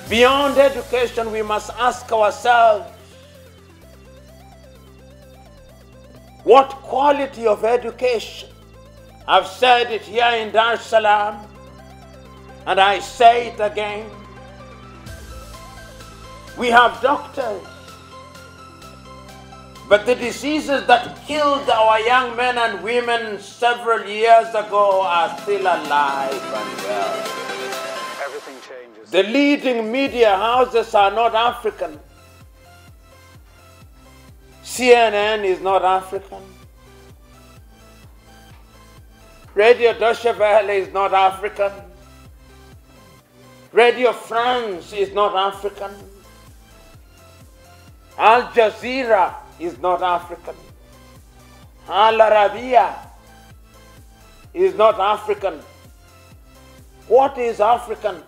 Beyond education, we must ask ourselves, what quality of education? I've said it here in Dar es Salaam, and I say it again. We have doctors, but the diseases that killed our young men and women several years ago are still alive and well. Everything changes. The leading media houses are not African. CNN is not African. Radio Deutsche Welle is not African. Radio France is not African. Al Jazeera is not African. Al Arabiya is not African. What is African?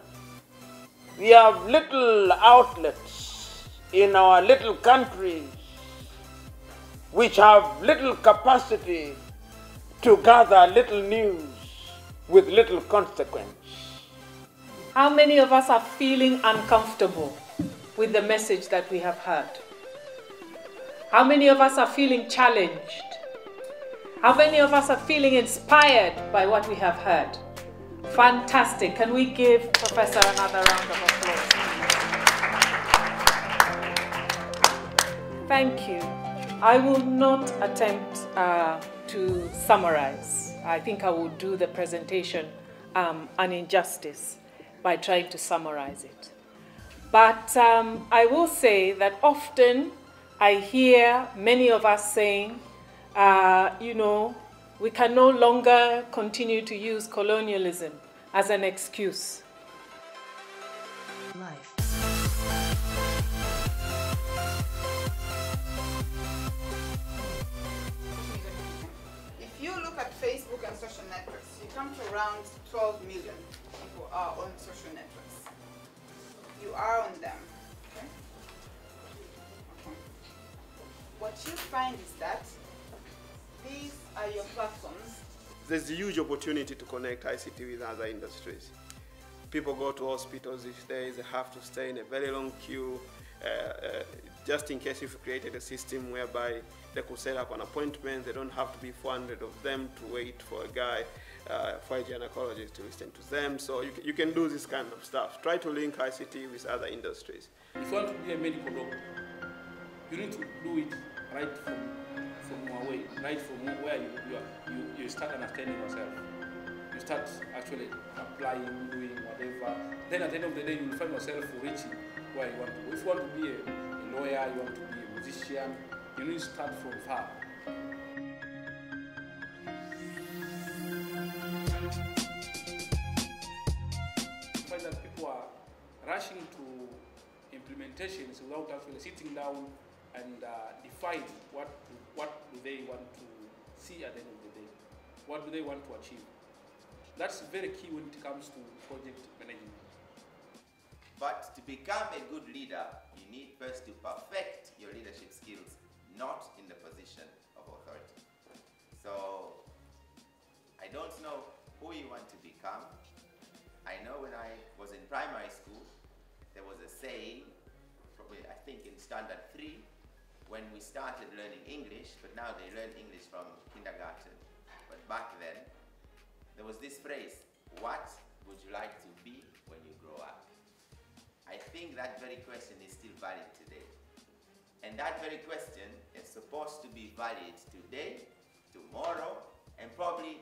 We have little outlets in our little countries which have little capacity to gather little news with little consequence. How many of us are feeling uncomfortable with the message that we have heard? How many of us are feeling challenged? How many of us are feeling inspired by what we have heard? Fantastic. Can we give Professor another round of applause? Thank you. I will not attempt to summarize. I think I will do the presentation an injustice by trying to summarize it. But I will say that often I hear many of us saying, you know, we can no longer continue to use colonialism as an excuse. Life. If you look at Facebook and social networks, you come to around 12 million people are on social networks. You are on them. Okay? Okay. What you find is that these are your platforms. There's a huge opportunity to connect ICT with other industries. People go to hospitals these days, they have to stay in a very long queue, just in case you've created a system whereby they could set up an appointment, they don't have to be 400 of them to wait for a guy, for a gynecologist to listen to them. So you can do this kind of stuff. Try to link ICT with other industries. If you want to be a medical doctor, you need to do it right from away, right from where you start understanding yourself. You start actually applying, doing whatever. Then at the end of the day, you will find yourself reaching where you want to go. If you want to be a lawyer, you want to be a musician, you need to start from far. You find that people are rushing to implementations without actually sitting down and define what do they want to see at the end of the day. What do they want to achieve? That's very key when it comes to project management. But to become a good leader, you need first to perfect your leadership skills, not in the position of authority. So, I don't know who you want to become. I know when I was in primary school, there was a saying, probably I think in standard 3, when we started learning English, but now they learn English from kindergarten. But back then, there was this phrase, what would you like to be when you grow up? I think that very question is still valid today. And that very question is supposed to be valid today, tomorrow, and probably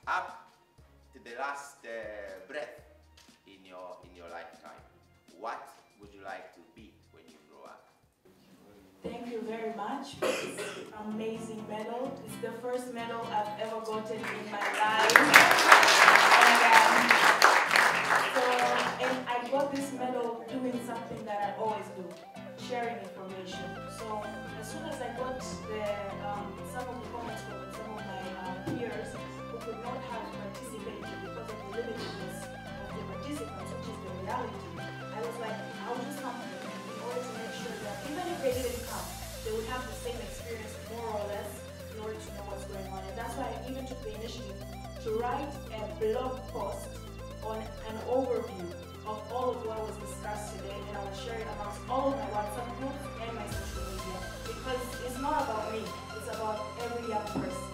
up to the last breath in your lifetime. What would you like to be when you grow up? Thank you very much for this amazing medal. It's the first medal I've ever gotten in my life. And I got this medal doing something that I always do, sharing information. So as soon as I got some of the comments from some of my peers who could not have participated because of the limitedness of the participants, which is the reality, I was like, I'll do something in order to make sure that even if they didn't come, they would have the same experience more or less in order to know what's going on. And that's why I even took the initiative to write a blog post on an overview of all of what was discussed today share it amongst all of my WhatsApp groups and my social media, because it's not about me, it's about every young person.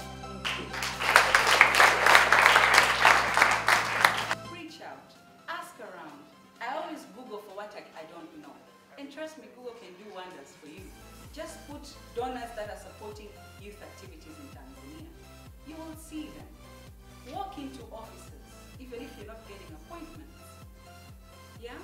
Reach out, ask around. I always Google for what I don't know. And trust me, Google can do wonders for you. Just put donors that are supporting youth activities in Tanzania. You will see them. Walk into offices, even if you're not getting appointments. Yeah?